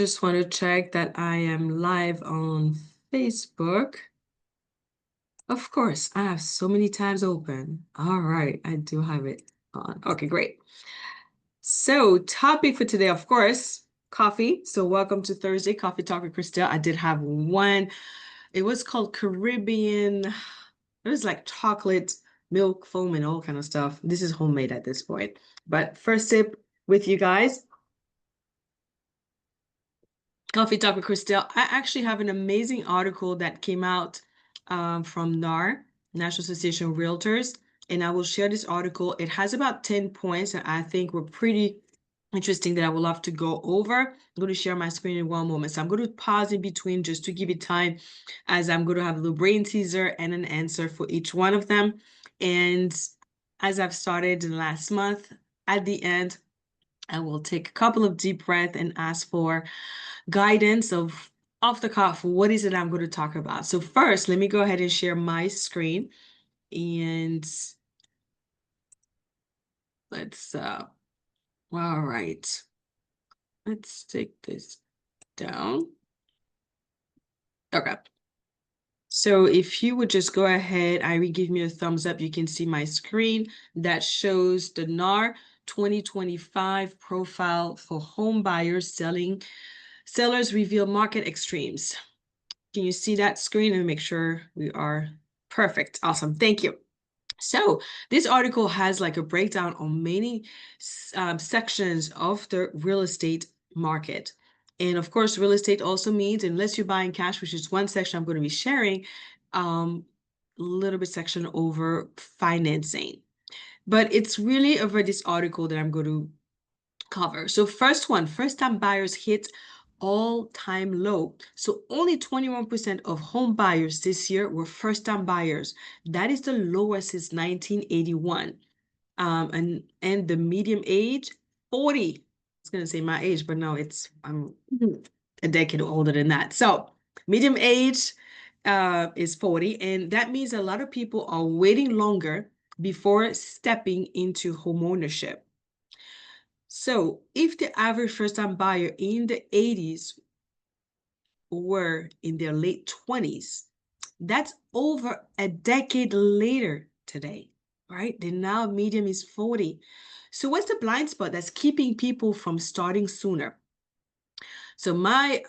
just want to check that I am live on Facebook. Of course, I have so many tabs open. All right, I do have it on. Okay, great. So, topic for today, of course, coffee. So, welcome to Thursday Coffee Talk with Kristel. I did have one. It was called Caribbean. It was like chocolate, milk, foam, and all kind of stuff. This is homemade at this point. But first sip with you guys. Coffee Talk with Kristel. I actually have an amazing article that came out from NAR, National Association of Realtors, and I will share this article. It has about 10 points that I think were pretty interesting that I would love to go over. I'm going to share my screen in one moment. So I'm going to pause in between just to give it time, as I'm going to have a little brain teaser and an answer for each one of them. And as I've started last month, at the end, I will take a couple of deep breaths and ask for guidance of off the cuff, what is it I'm going to talk about? So first, let me go ahead and share my screen, and let's all right, let's take this down. Okay, so if you would just go ahead, Irie, give me a thumbs up. You can see my screen that shows the NAR 2025 profile for home buyers. Sellers reveal market extremes. Can you see that screen? And make sure we are perfect. Awesome. Thank you. So this article has like a breakdown on many sections of the real estate market. And of course, real estate also means, unless you're buying cash, which is one section I'm going to be sharing, a little bit section over financing. But it's really over this article that I'm going to cover. So first one, first-time buyers hit all-time low. So only 21% of home buyers this year were first-time buyers. That is the lowest since 1981. And the median age, 40. I was going to say my age, but no, I'm a decade older than that. So median age is 40, and that means a lot of people are waiting longer before stepping into homeownership. So if the average first-time buyer in the 80s were in their late 20s, that's over a decade later today, right? The now median is 40. So what's the blind spot that's keeping people from starting sooner? So my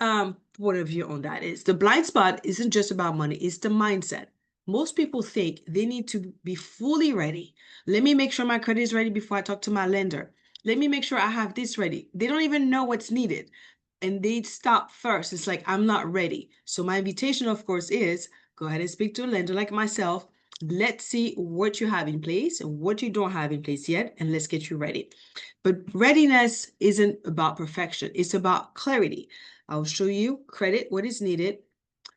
point of view on that is the blind spot isn't just about money, it's the mindset. Most people think they need to be fully ready. Let me make sure my credit is ready before I talk to my lender. Let me make sure I have this ready. They don't even know what's needed. And they stop first. It's like, I'm not ready. So my invitation, of course, is go ahead and speak to a lender like myself. Let's see what you have in place and what you don't have in place yet, and let's get you ready. But readiness isn't about perfection. It's about clarity. I'll show you credit, what is needed,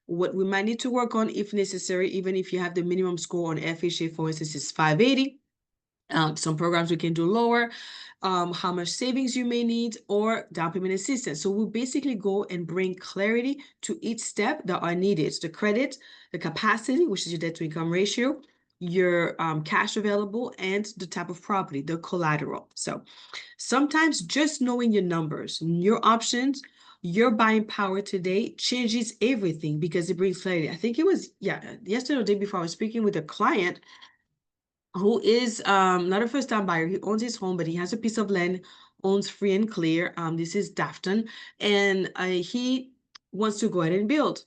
what we might need to work on if necessary, even if you have the minimum score on FHA, for instance, is 580. Some programs we can do lower, how much savings you may need, or down payment assistance. So we'll basically go and bring clarity to each step that are needed. The credit, the capacity, which is your debt to income ratio, your cash available, and the type of property, the collateral. So sometimes just knowing your numbers, your options, your buying power today changes everything because it brings clarity. I think it was, yesterday or the day before, I was speaking with a client who is not a first-time buyer. He owns his home, but he has a piece of land, owns free and clear. This is Dafton, and he wants to go ahead and build.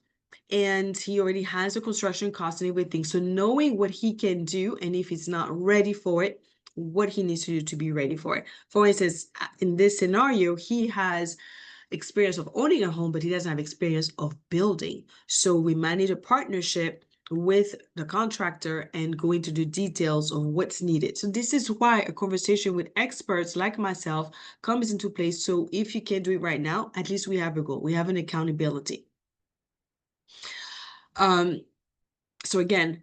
And he already has the construction cost and everything. So knowing what he can do, and if he's not ready for it, what he needs to do to be ready for it. For instance, in this scenario, he has experience of owning a home, but he doesn't have experience of building. So we might need a partnership with the contractor and go into the details of what's needed. So this is why a conversation with experts like myself comes into place. So if you can't do it right now, at least we have a goal. We have an accountability. So again,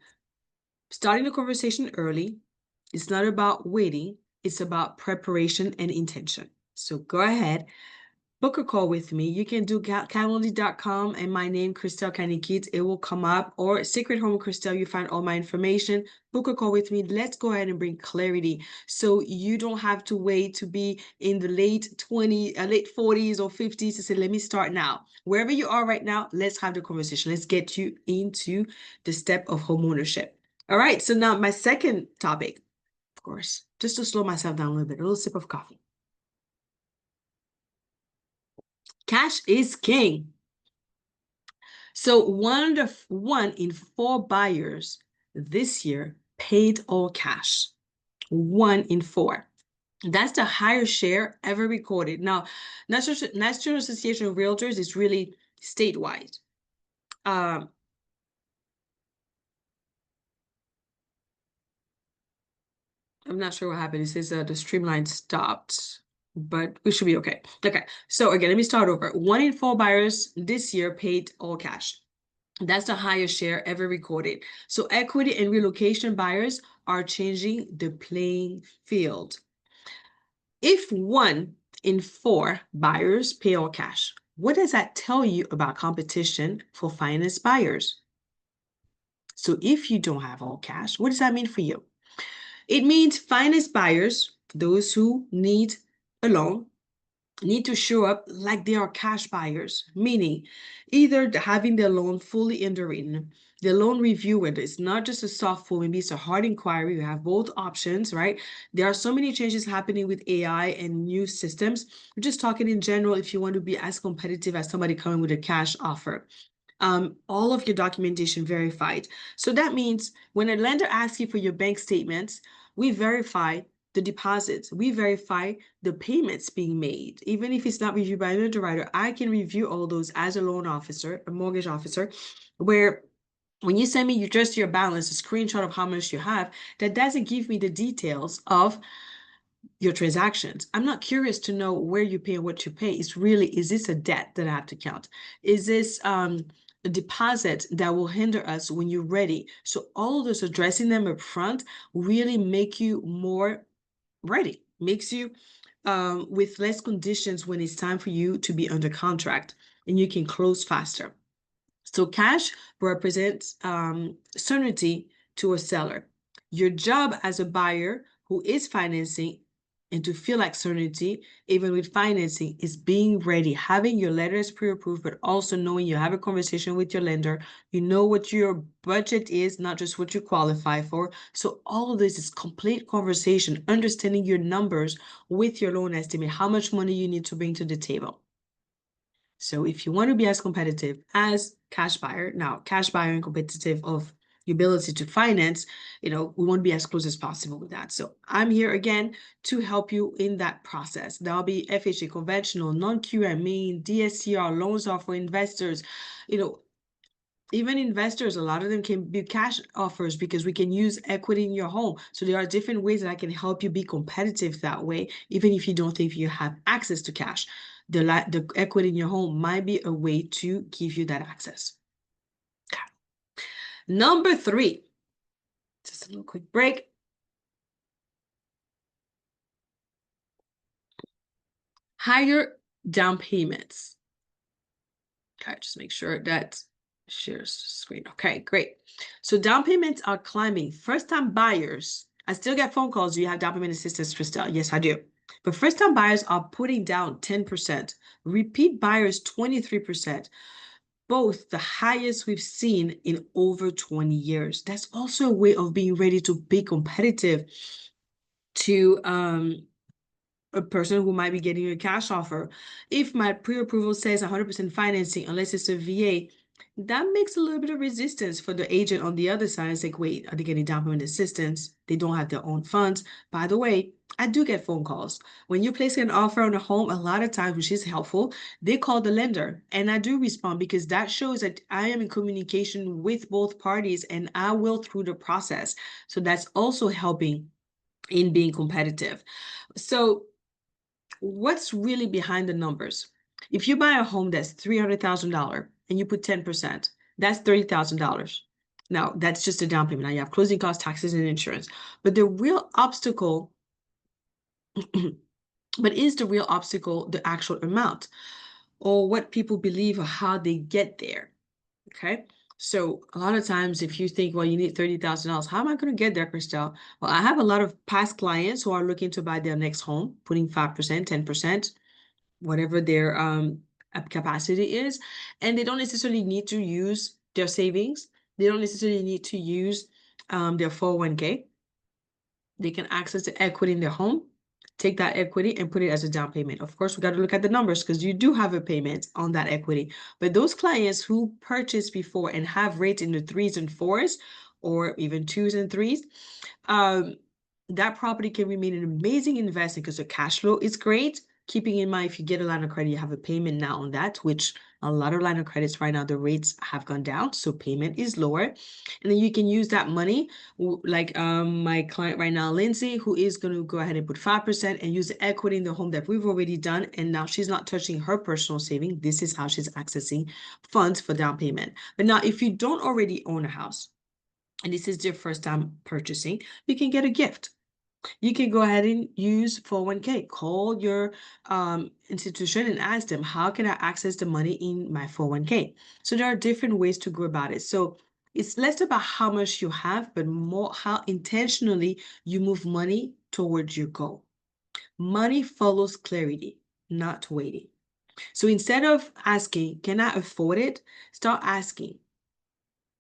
starting the conversation early, it's not about waiting, it's about preparation and intention. So go ahead, book a call with me. You can do calendly.com and my name, Kristel Kanikit. It will come up, or Sacred Home Kristel. You find all my information. Book a call with me. Let's go ahead and bring clarity, so you don't have to wait to be in the late 40s or 50s to say, let me start now. Wherever you are right now, let's have the conversation. Let's get you into the step of home ownership. All right. So now my second topic, of course, just to slow myself down a little bit, a little sip of coffee. Cash is king. So one in 4 buyers this year paid all cash. 1 in 4. That's the highest share ever recorded. Now, National Association of Realtors is really statewide. I'm not sure what happened. It says the streamline stopped, but we should be okay. Okay, so again, let me start over. 1 in 4 buyers this year paid all cash. That's the highest share ever recorded. So equity and relocation buyers are changing the playing field. If 1 in 4 buyers pay all cash, what does that tell you about competition for finance buyers? So if you don't have all cash, what does that mean for you? It means finance buyers, those who need a loan, need to show up like they are cash buyers, meaning either having their loan fully underwritten, the loan reviewer, it's not just a soft form, maybe it's a hard inquiry. You have both options, right? There are so many changes happening with AI and new systems. We're just talking in general if you want to be as competitive as somebody coming with a cash offer. All of your documentation verified. So that means when a lender asks you for your bank statements, we verify the deposits. We verify the payments being made. Even if it's not reviewed by an underwriter, I can review all those as a loan officer, a mortgage officer, where when you send me just your balance, a screenshot of how much you have, that doesn't give me the details of your transactions. I'm not curious to know where you pay and what you pay. It's really, is this a debt that I have to count? Is this a deposit that will hinder us when you're ready? So all of those, addressing them up front really make you more ready, makes you with less conditions when it's time for you to be under contract, and you can close faster. So cash represents certainty to a seller. Your job as a buyer who is financing and to feel like certainty, even with financing, is being ready, having your letters pre-approved, but also knowing you have a conversation with your lender. You know what your budget is, not just what you qualify for. So all of this is complete conversation, understanding your numbers with your loan estimate, how much money you need to bring to the table. So if you want to be as competitive as cash buyer, now cash buyer and competitive of the ability to finance, we want to be as close as possible with that. So I'm here again to help you in that process. That'll be FHA conventional, non-QM, DSCR, loans are for investors. Even investors, a lot of them can be cash offers because we can use equity in your home. So there are different ways that I can help you be competitive that way, even if you don't think you have access to cash. The equity in your home might be a way to give you that access. Okay. Number 3, just a little quick break. Higher down payments. Okay, just make sure that shares screen. Okay, great. So down payments are climbing. First-time buyers, I still get phone calls. Do you have down payment assistance, Kristel? Yes, I do. But first-time buyers are putting down 10%. Repeat buyers, 23%. Both the highest we've seen in over 20 years. That's also a way of being ready to be competitive to a person who might be getting a cash offer. If my pre-approval says 100% financing, unless it's a VA, that makes a little bit of resistance for the agent on the other side. It's like, wait, are they getting down payment assistance? They don't have their own funds. By the way, I do get phone calls. When you place an offer on a home, a lot of times, which is helpful, they call the lender. And I do respond because that shows that I am in communication with both parties and I will through the process. So that's also helping in being competitive. So what's really behind the numbers? If you buy a home that's $300,000 and you put 10%, that's $30,000. Now, that's just a down payment. Now you have closing costs, taxes, and insurance. But the real obstacle But is the real obstacle the actual amount, or what people believe or how they get there? Okay. So a lot of times if you think, well, you need $30,000, how am I going to get there, Kristel? Well, I have a lot of past clients who are looking to buy their next home, putting 5%, 10%, whatever their capacity is. And they don't necessarily need to use their savings. They don't necessarily need to use their 401k. They can access the equity in their home, take that equity and put it as a down payment. Of course, we got to look at the numbers because you do have a payment on that equity. But those clients who purchased before and have rates in the 3s and 4s, or even 2s and 3s, that property can remain an amazing investment because the cash flow is great. Keeping in mind, if you get a line of credit, you have a payment now on that, which a lot of line of credits right now, the rates have gone down, so payment is lower. And then you can use that money, like my client right now, Lindsay, who is going to go ahead and put 5% and use the equity in the home that we've already done. And now she's not touching her personal saving. This is how she's accessing funds for down payment. But now, if you don't already own a house, and this is your first time purchasing, you can get a gift. You can go ahead and use 401k. Call your institution and ask them, how can I access the money in my 401k? So there are different ways to go about it. So it's less about how much you have, but more how intentionally you move money towards your goal. Money follows clarity, not waiting. So instead of asking, can I afford it? Start asking.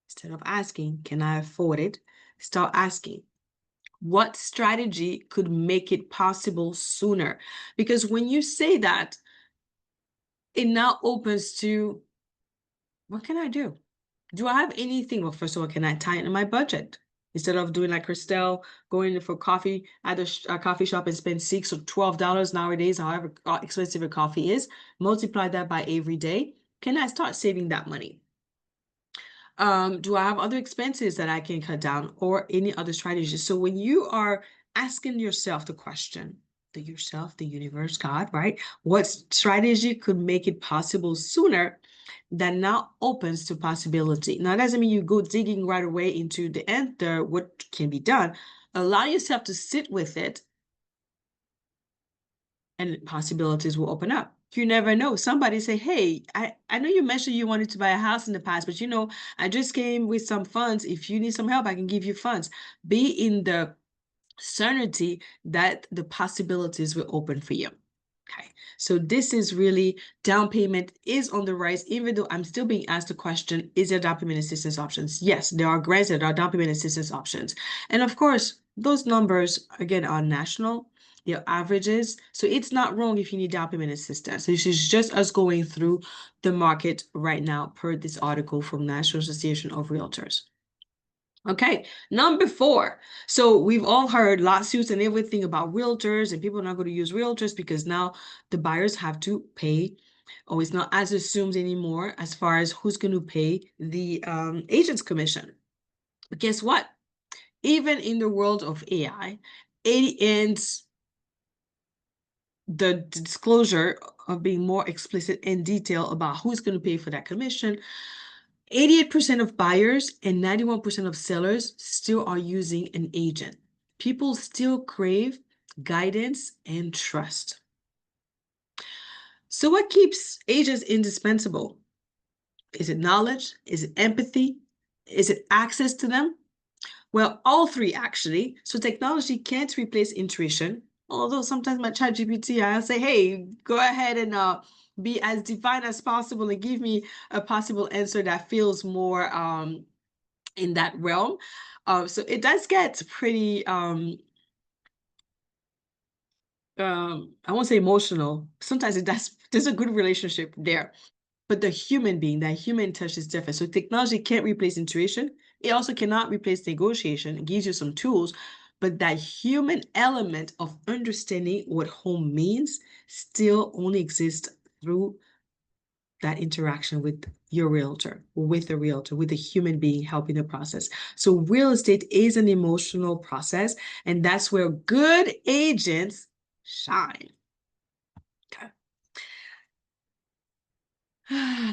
Instead of asking, can I afford it? Start asking, what strategy could make it possible sooner? Because when you say that, it now opens to, what can I do? Do I have anything? Well, first of all, can I tighten my budget? Instead of doing like Kristel, going for coffee at a coffee shop and spend $6 or $12 nowadays, however expensive a coffee is, multiply that by every day. Can I start saving that money? Do I have other expenses that I can cut down or any other strategies? So when you are asking yourself the question, the yourself, the universe, God, right? What strategy could make it possible sooner? That now opens to possibility. Now, that doesn't mean you go digging right away into the answer, what can be done. Allow yourself to sit with it and possibilities will open up. You never know. Somebody say, hey, I know you mentioned you wanted to buy a house in the past, but I just came with some funds. If you need some help, I can give you funds. Be in the certainty that the possibilities will open for you. Okay, so this is really, down payment is on the rise, even though I'm still being asked the question, is there down payment assistance options? Yes, there are grants, there are down payment assistance options. And of course, those numbers, again, are national, they're averages. So it's not wrong if you need down payment assistance. This is just us going through the market right now per this article from National Association of Realtors. Okay, number 4. So we've all heard lawsuits and everything about realtors, and people are not going to use realtors because now the buyers have to pay. Oh, it's not as assumed anymore as far as who's going to pay the agent's commission. But guess what? Even in the world of AI, and the disclosure of being more explicit and detail about who's going to pay for that commission, 88% of buyers and 91% of sellers still are using an agent. People still crave guidance and trust. So what keeps agents indispensable? Is it knowledge? Is it empathy? Is it access to them? Well, all three actually. So technology can't replace intuition. Although sometimes my ChatGPT, I'll say, hey, go ahead and be as divine as possible and give me a possible answer that feels more in that realm. So it does get pretty, I won't say emotional. Sometimes there's a good relationship there. But the human being, that human touch is different. So technology can't replace intuition. It also cannot replace negotiation. It gives you some tools, but that human element of understanding what home means still only exists through that interaction with your realtor, with a human being helping the process. So real estate is an emotional process, and that's where good agents shine. Okay.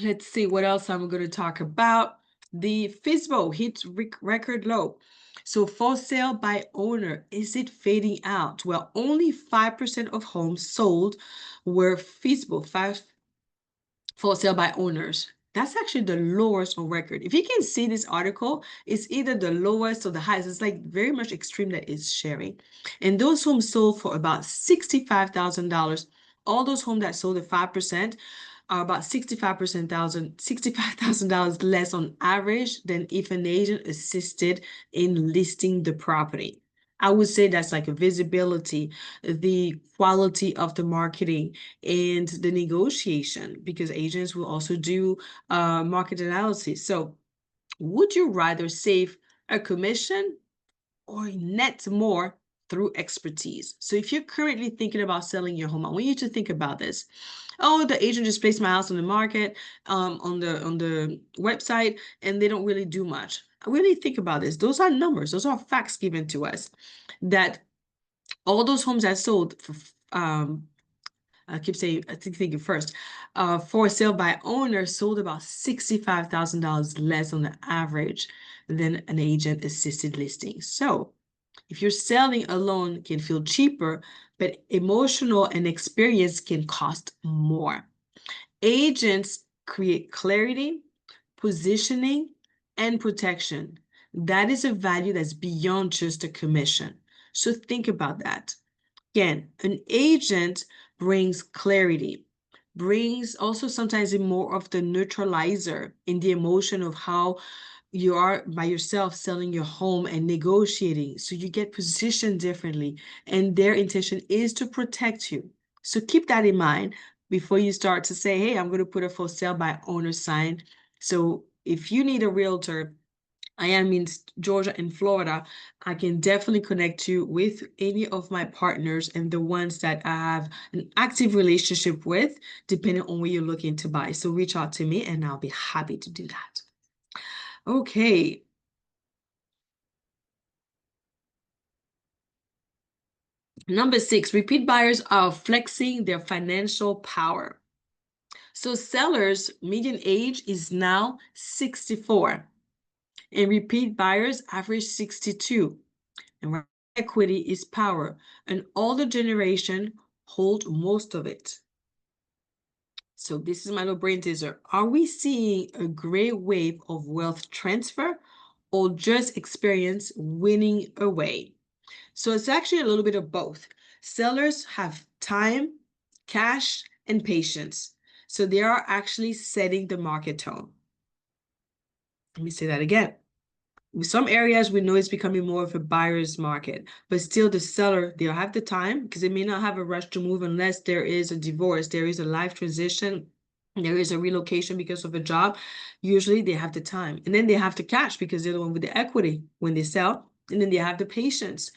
Let's see what else I'm going to talk about. The FISBO hits record low. So for sale by owner, is it fading out? Well, only 5% of homes sold were FISBO, for sale by owners. That's actually the lowest on record. If you can see this article, it's either the lowest or the highest. It's like very much extreme that it's sharing. And those homes sold for about $65,000. All those homes that sold at 5% are about $65,000 less on average than if an agent assisted in listing the property. I would say that's like a visibility, the quality of the marketing, and the negotiation, because agents will also do market analysis. So would you rather save a commission or net more through expertise? So if you're currently thinking about selling your home, I want you to think about this. Oh, the agent just placed my house on the market, on the website, and they don't really do much. Really think about this. Those are numbers. Those are facts given to us that all those homes that sold for, I keep saying, I think thinking first, for sale by owner sold about $65,000 less on the average than an agent assisted listing. So if you're selling alone can feel cheaper, but emotional and experience can cost more. Agents create clarity, positioning, and protection. That is a value that's beyond just a commission. So think about that. Again, an agent brings clarity, brings also sometimes more of the neutralizer in the emotion of how you are by yourself selling your home and negotiating. So you get positioned differently, and their intention is to protect you. So keep that in mind before you start to say, hey, I'm going to put a for sale by owner sign. So if you need a realtor, I am in Georgia and Florida, I can definitely connect you with any of my partners and the ones that I have an active relationship with, depending on where you're looking to buy. So reach out to me and I'll be happy to do that. Okay. Number 6, repeat buyers are flexing their financial power. So sellers' median age is now 64, and repeat buyers average 62. And equity is power, and older generation hold most of it. So this is my little brain teaser. Are we seeing a great wave of wealth transfer or just experience winning away? So it's actually a little bit of both. Sellers have time, cash, and patience. So they are actually setting the market tone. Let me say that again. In some areas, we know it's becoming more of a buyer's market, but still the seller, they'll have the time because they may not have a rush to move unless there is a divorce, there is a life transition, there is a relocation because of a job. Usually they have the time, and then they have the cash because they're the one with the equity when they sell, and then they have the patience.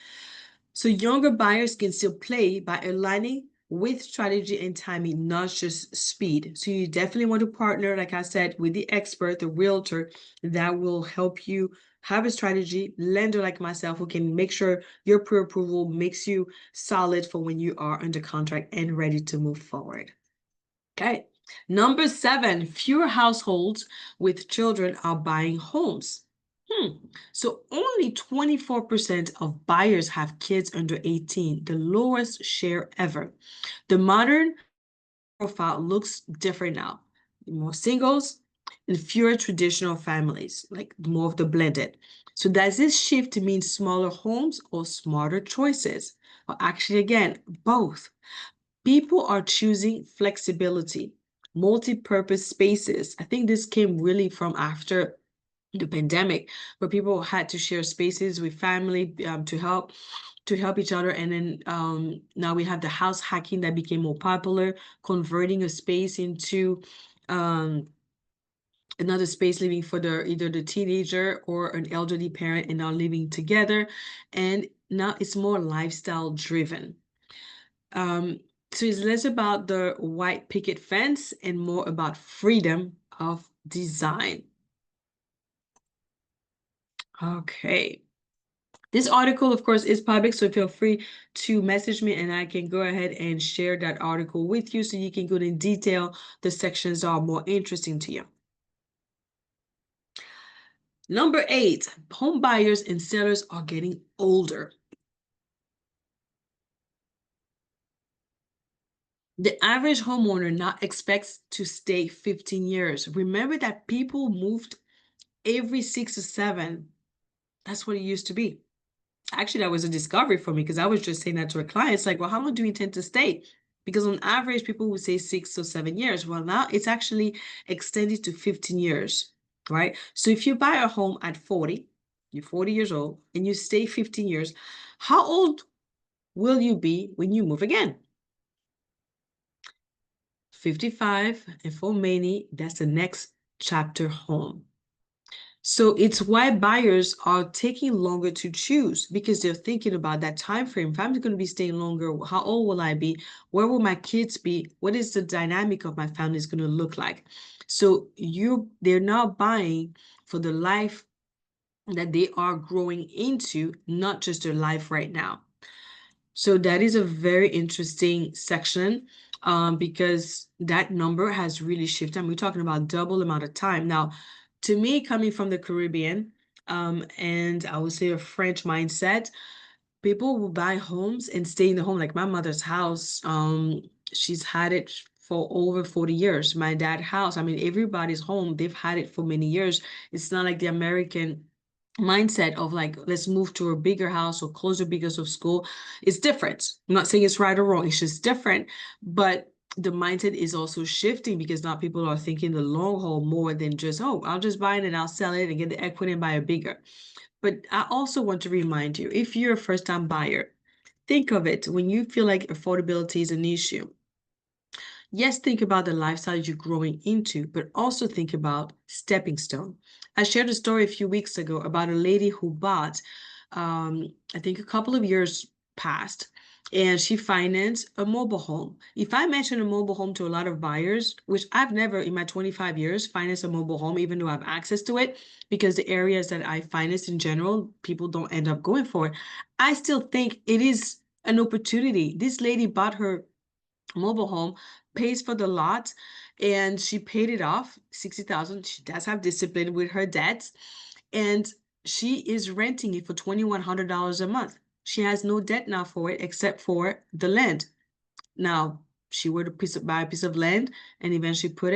So younger buyers can still play by aligning with strategy and timing, not just speed. So you definitely want to partner, like I said, with the expert, the realtor that will help you have a strategy, lender like myself who can make sure your pre-approval makes you solid for when you are under contract and ready to move forward. Okay. Number 7, fewer households with children are buying homes. So only 24% of buyers have kids under 18, the lowest share ever. The modern profile looks different now. More singles and fewer traditional families, like more of the blended. So does this shift mean smaller homes or smarter choices? Well, actually, again, both. People are choosing flexibility, multi-purpose spaces. I think this came really from after the pandemic, where people had to share spaces with family to help each other. And then now we have the house hacking that became more popular, converting a space into another space, living for either the teenager or an elderly parent, and now living together. And now it's more lifestyle driven. So it's less about the white picket fence and more about freedom of design. Okay. This article, of course, is public, so feel free to message me and I can go ahead and share that article with you so you can go in detail. The sections are more interesting to you. Number 8, home buyers and sellers are getting older. The average homeowner now expects to stay 15 years. Remember that people moved every 6 or 7. That's what it used to be. Actually, that was a discovery for me because I was just saying that to a client. It's like, well, how long do you intend to stay? Because on average, people would say 6 or 7 years. Well, now it's actually extended to 15 years, right? So if you buy a home at 40, you're 40 years old, and you stay 15 years, how old will you be when you move again? 55, and for many, that's the next chapter home. So it's why buyers are taking longer to choose because they're thinking about that time frame. If I'm going to be staying longer, how old will I be? Where will my kids be? What is the dynamic of my family is going to look like? So they're now buying for the life that they are growing into, not just their life right now. So that is a very interesting section because that number has really shifted. And we're talking about double amount of time. Now, to me, coming from the Caribbean, and I would say a French mindset, people will buy homes and stay in the home. Like my mother's house, she's had it for over 40 years. My dad's house, I mean, everybody's home, they've had it for many years. It's not like the American mindset of like, let's move to a bigger house or closer because of school. It's different. I'm not saying it's right or wrong, it's just different. But the mindset is also shifting because now people are thinking the long haul more than just, oh, I'll just buy it and I'll sell it and get the equity and buy a bigger. But I also want to remind you, if you're a first-time buyer, think of it when you feel like affordability is an issue. Yes, think about the lifestyle you're growing into, but also think about stepping stone. I shared a story a few weeks ago about a lady who bought, I think a couple of years past, and she financed a mobile home. If I mention a mobile home to a lot of buyers, which I've never in my 25 years financed a mobile home, even though I have access to it, because the areas that I finance in general, people don't end up going for it. I still think it is an opportunity. This lady bought her mobile home, pays for the lot, and she paid it off, 60,000. She does have discipline with her debts, and she is renting it for $2,100 a month. She has no debt now for it except for the land. Now, she were to buy a piece of land and eventually put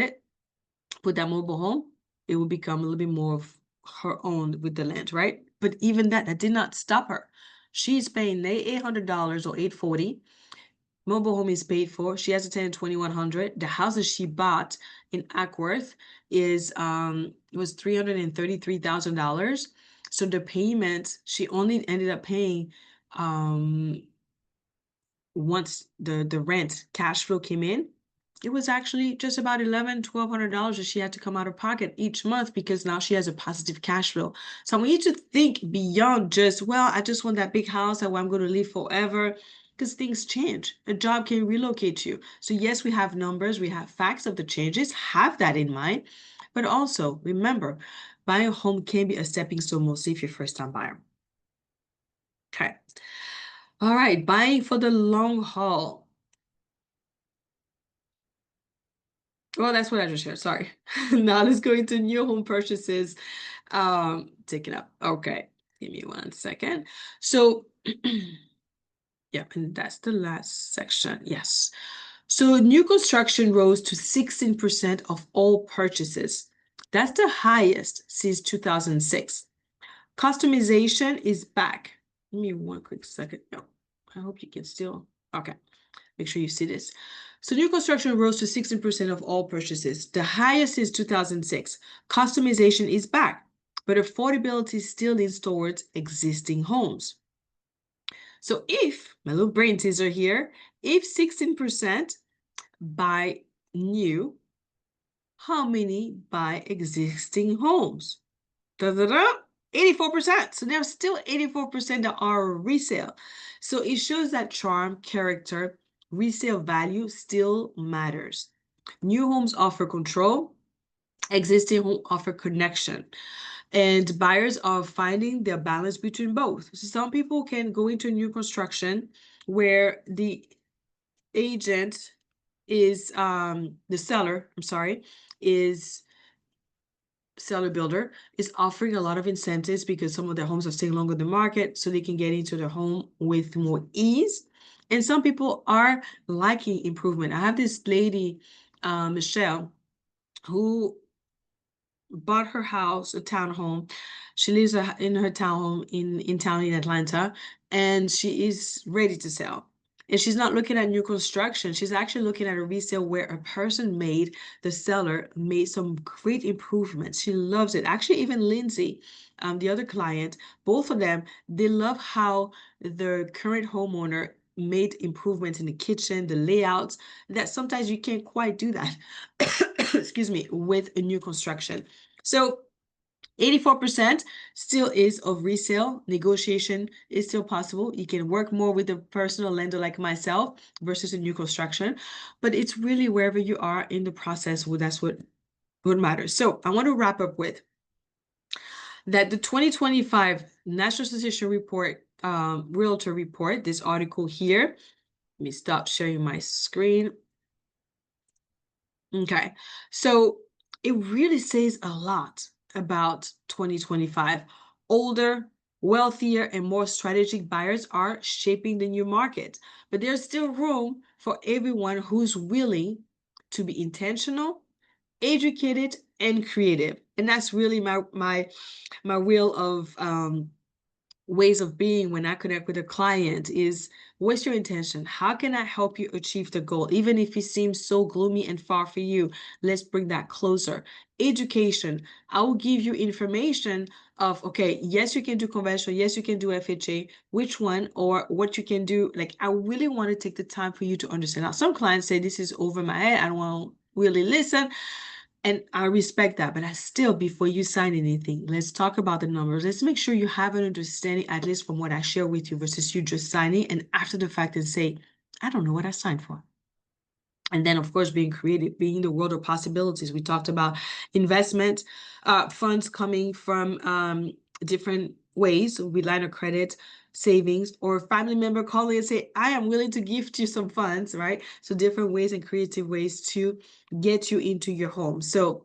that mobile home, it would become a little bit more of her own with the land, right? But even that did not stop her. She's paying $800 or $840. Mobile home is paid for. She has a tenant 2,100. The house that she bought in Ackworth is it was $333,000. So the payment she only ended up paying once the rent cash flow came in, it was actually just about $1,100-$1,200 that she had to come out of pocket each month because now she has a positive cash flow. So I want you to think beyond just, well, I just want that big house that I'm going to live forever, because things change. A job can relocate you. So yes, we have numbers, we have facts of the changes, have that in mind. But also remember, buying a home can be a stepping stone, mostly if you're first-time buyer. Okay. All right, buying for the long haul. Well, that's what I just shared. Sorry. Now let's go into new home purchases. Take it up. Okay. Give me 1 second. So, yeah, and that's the last section. Yes. So new construction rose to 16% of all purchases. That's the highest since 2006. Customization is back. Give me 1 quick second. No, I hope you can still. Okay. Make sure you see this. So new construction rose to 16% of all purchases, the highest since 2006. Customization is back, but affordability still leans towards existing homes. So if, my little brain teaser here, if 16% buy new, how many buy existing homes? 84%. So there's still 84% that are resale. So it shows that charm, character, resale value still matters. New homes offer control, existing homes offer connection. And buyers are finding their balance between both. So some people can go into new construction where the agent is the seller, I'm sorry, is seller builder is offering a lot of incentives because some of their homes are staying longer in the market, so they can get into their home with more ease. And some people are liking improvement. I have this lady, Michelle, who bought her house, a townhome. She lives in her townhome in town in Atlanta, and she is ready to sell. And she's not looking at new construction. She's actually looking at a resale where a person made, the seller made some great improvements. She loves it. Actually, even Lindsay, the other client, both of them, they love how the current homeowner made improvements in the kitchen, the layouts, that sometimes you can't quite do that, excuse me, with a new construction. So 84% still is of resale. Negotiation is still possible. You can work more with a personal lender like myself versus a new construction, but it's really wherever you are in the process, that's what matters. So I want to wrap up with that the 2025 National Association Report, Realtor Report, this article here. Let me stop sharing my screen. Okay, so it really says a lot about 2025. Older, wealthier, and more strategic buyers are shaping the new market, but there's still room for everyone who's willing to be intentional, educated, and creative. And that's really my wheel of ways of being when I connect with a client is, what's your intention? How can I help you achieve the goal? Even if it seems so gloomy and far for you, let's bring that closer. Education. I will give you information of, okay, yes, you can do conventional. Yes, you can do FHA. Which one or what you can do? Like, I really want to take the time for you to understand. Now, some clients say this is over my head. I don't want to really listen. And I respect that, but I still, before you sign anything, let's talk about the numbers. Let's make sure you have an understanding, at least from what I share with you, versus you just signing and after the fact and say, I don't know what I signed for. And then, of course, being creative, being the world of possibilities. We talked about investment funds coming from different ways, with line of credit, savings, or a family member calling and say, I am willing to gift you some funds, right? So different ways and creative ways to get you into your home. So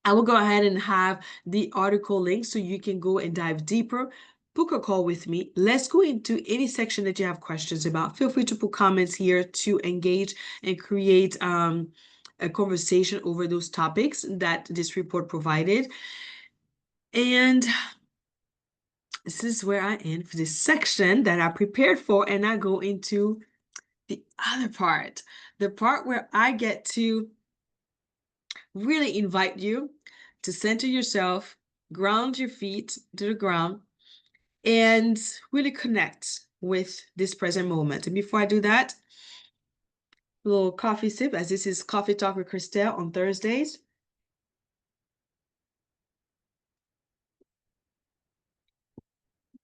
I will go ahead and have the article link so you can go and dive deeper. Book a call with me. Let's go into any section that you have questions about. Feel free to put comments here to engage and create a conversation over those topics that this report provided. And this is where I end for this section that I prepared for, and I go into the other part, the part where I get to really invite you to center yourself, ground your feet to the ground, and really connect with this present moment. And before I do that, a little coffee sip, as this is Coffee Talk with Kristel on Thursdays.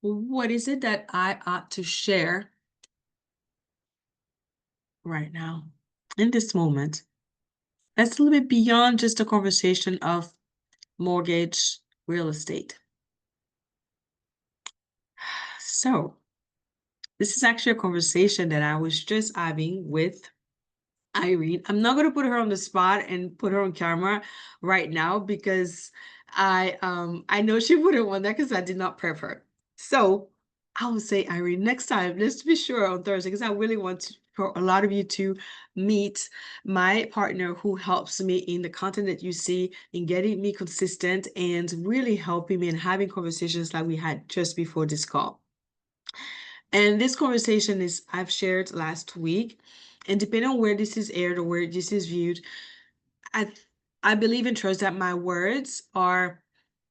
What is it that I ought to share right now in this moment? That's a little bit beyond just a conversation of mortgage, real estate. So this is actually a conversation that I was just having with Irene. I'm not going to put her on the spot and put her on camera right now because I know she wouldn't want that because I did not prep her. So I will say, Irene, next time, let's be sure on Thursday, because I really want for a lot of you to meet my partner who helps me in the content that you see, in getting me consistent and really helping me and having conversations like we had just before this call. And this conversation is I've shared last week, and depending on where this is aired or where this is viewed, I believe and trust that my words are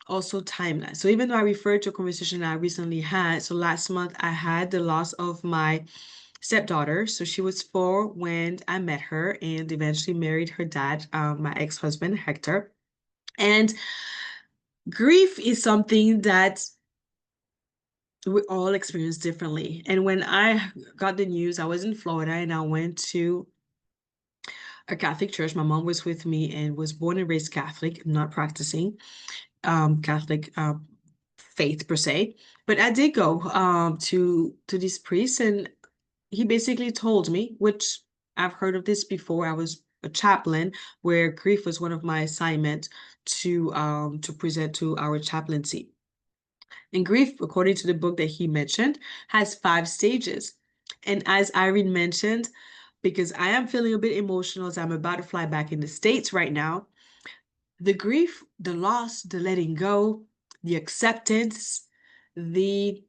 also timeless. So even though I referred to a conversation I recently had, so last month I had the loss of my stepdaughter. So she was 4 when I met her and eventually married her dad, my ex-husband, Hector. And grief is something that we all experience differently. And when I got the news, I was in Florida and I went to a Catholic church. My mom was with me and was born and raised Catholic, not practicing Catholic faith per se. But I did go to this priest, and he basically told me, which I've heard of this before. I was a chaplain where grief was one of my assignments to present to our chaplaincy. And grief, according to the book that he mentioned, has 5 stages. And as Irene mentioned, because I am feeling a bit emotional as I'm about to fly back in the States right now, the grief, the loss, the letting go, the acceptance, the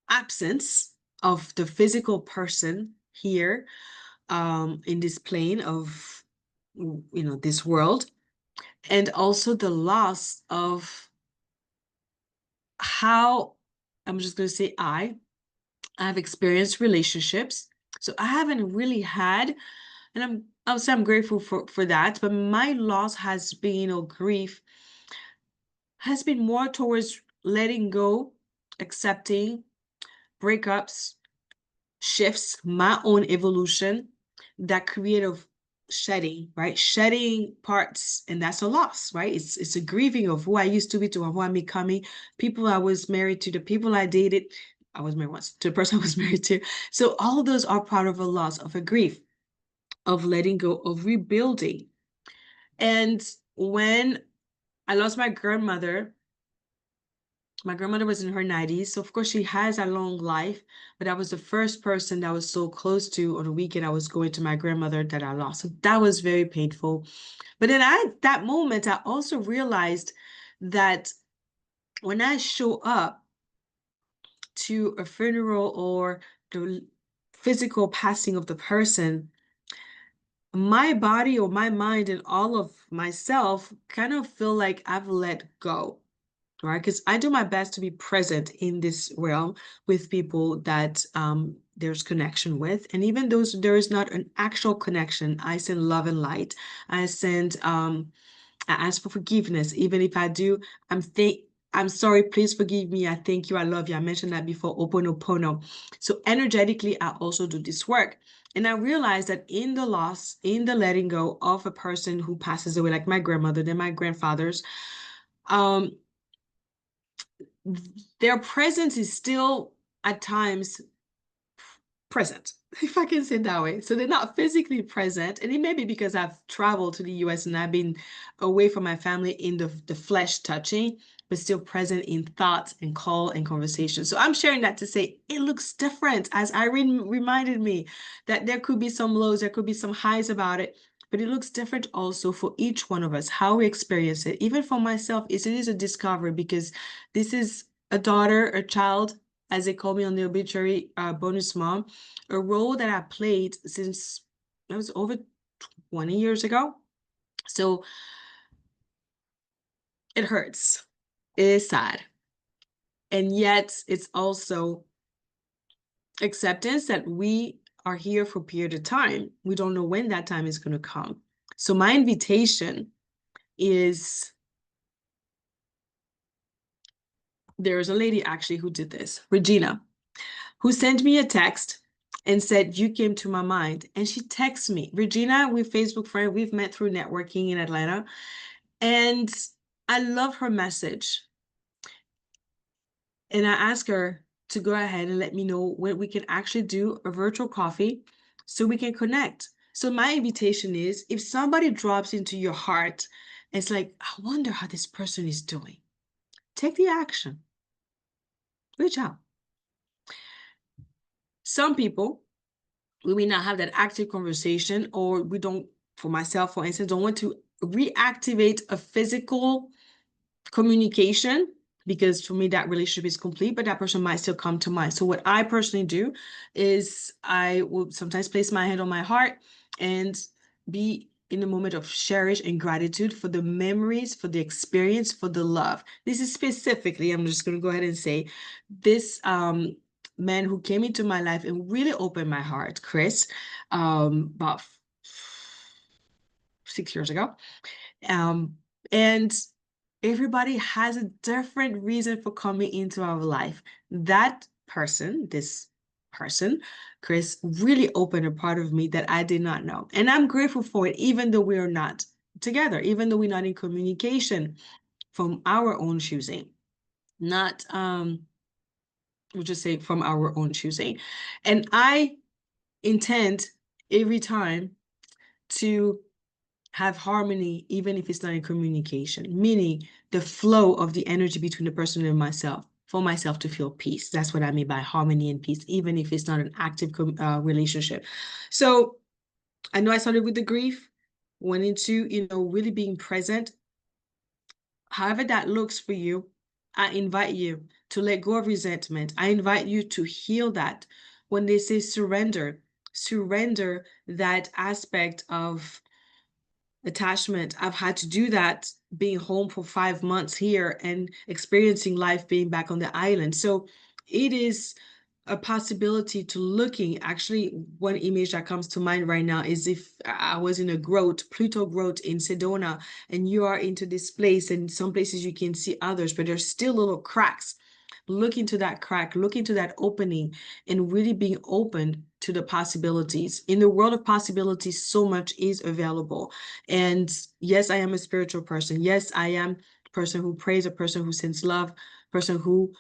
absence of the physical person here in this plane of this world, and also the loss of how, I'm just going to say, I've experienced relationships. So I haven't really had, and I'll say I'm grateful for that, but my loss has been, or grief has been more towards letting go, accepting breakups, shifts, my own evolution, that creative shedding, right? Shedding parts, and that's a loss, right? It's a grieving of who I used to be to who I'm becoming, people I was married to, the people I dated. I was married once to the person I was married to. So all of those are part of a loss, of a grief, of letting go, of rebuilding. And when I lost my grandmother was in her 90s, so of course she has a long life, but I was the first person that I was so close to. On the weekend, I was going to my grandmother that I lost. So that was very painful. But then at that moment, I also realized that when I show up to a funeral or the physical passing of the person, my body or my mind and all of myself kind of feel like I've let go, right? Because I do my best to be present in this realm with people that there's connection with. And even though there is not an actual connection, I send love and light. I send I ask for forgiveness. Even if I do, I'm sorry, please forgive me. I thank you. I love you. I mentioned that before, Oponopono. So energetically, I also do this work. And I realized that in the loss, in the letting go of a person who passes away, like my grandmother, then my grandfathers, um, their presence is still at times present, if I can say it that way. So they're not physically present. And it may be because I've traveled to the US and I've been away from my family in the flesh touching, but still present in thoughts and call and conversation. So I'm sharing that to say it looks different, as Irene reminded me that there could be some lows, there could be some highs about it, but it looks different also for each one of us, how we experience it. Even for myself, it is a discovery, because this is a daughter, a child, as they call me on the obituary, bonus mom, a role that I played since it was over 20 years ago. So it hurts. It is sad. And yet it's also acceptance that we are here for a period of time. We don't know when that time is going to come. So my invitation is, there's a lady actually who did this, Regina, who sent me a text and said, you came to my mind. And she texts me, Regina, we're Facebook friends. We've met through networking in Atlanta. And I love her message. And I asked her to go ahead and let me know when we can actually do a virtual coffee so we can connect. So my invitation is, if somebody drops into your heart, it's like, I wonder how this person is doing. Take the action. Reach out. Some people, we may not have that active conversation, or we don't, for myself, for instance, don't want to reactivate a physical communication, because for me that relationship is complete, but that person might still come to mind. So what I personally do is I will sometimes place my hand on my heart and be in a moment of cherish and gratitude for the memories, for the experience, for the love. This is specifically, I'm just going to go ahead and say, this man who came into my life and really opened my heart, Chris, about 6 years ago. And everybody has a different reason for coming into our life. That person, this person, Chris, really opened a part of me that I did not know. And I'm grateful for it, even though we are not together, even though we're not in communication from our own choosing. Not, we'll just say from our own choosing. And I intend every time to have harmony, even if it's not in communication, meaning the flow of the energy between the person and myself, for myself to feel peace. That's what I mean by harmony and peace, even if it's not an active relationship. So I know I started with the grief, went into, really being present. However that looks for you, I invite you to let go of resentment. I invite you to heal that. When they say surrender, surrender that aspect of attachment. I've had to do that being home for 5 months here and experiencing life being back on the island. So it is a possibility to looking. Actually, one image that comes to mind right now is if I was in a growth, Pluto growth in Sedona, and you are into this place, and some places you can see others, but there's still little cracks. Look into that crack, look into that opening, and really being open to the possibilities. In the world of possibilities, so much is available. And yes, I am a spiritual person. Yes, I am a person who prays, a person who sends love, a person who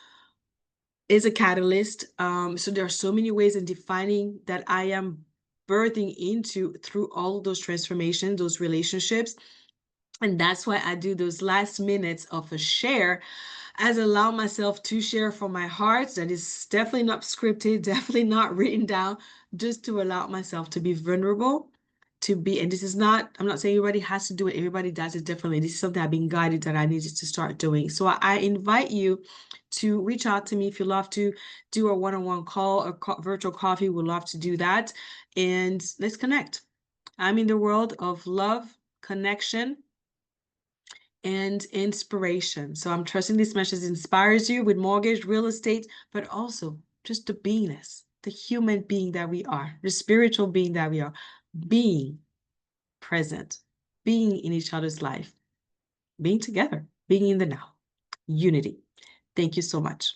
is a catalyst. So there are so many ways in defining that I am birthing into through all those transformations, those relationships. And that's why I do those last minutes of a share, as allow myself to share from my heart. That is definitely not scripted, definitely not written down, just to allow myself to be vulnerable, to be, and this is not, I'm not saying everybody has to do it, everybody does it differently. This is something I've been guided that I needed to start doing. So I invite you to reach out to me if you love to do a one-on-one call or virtual coffee. We'd love to do that. And let's connect. I'm in the world of love, connection, and inspiration. So I'm trusting this message inspires you with mortgage, real estate, but also just the beingness, the human being that we are, the spiritual being that we are, being present, being in each other's life, being together, being in the now, unity. Thank you so much.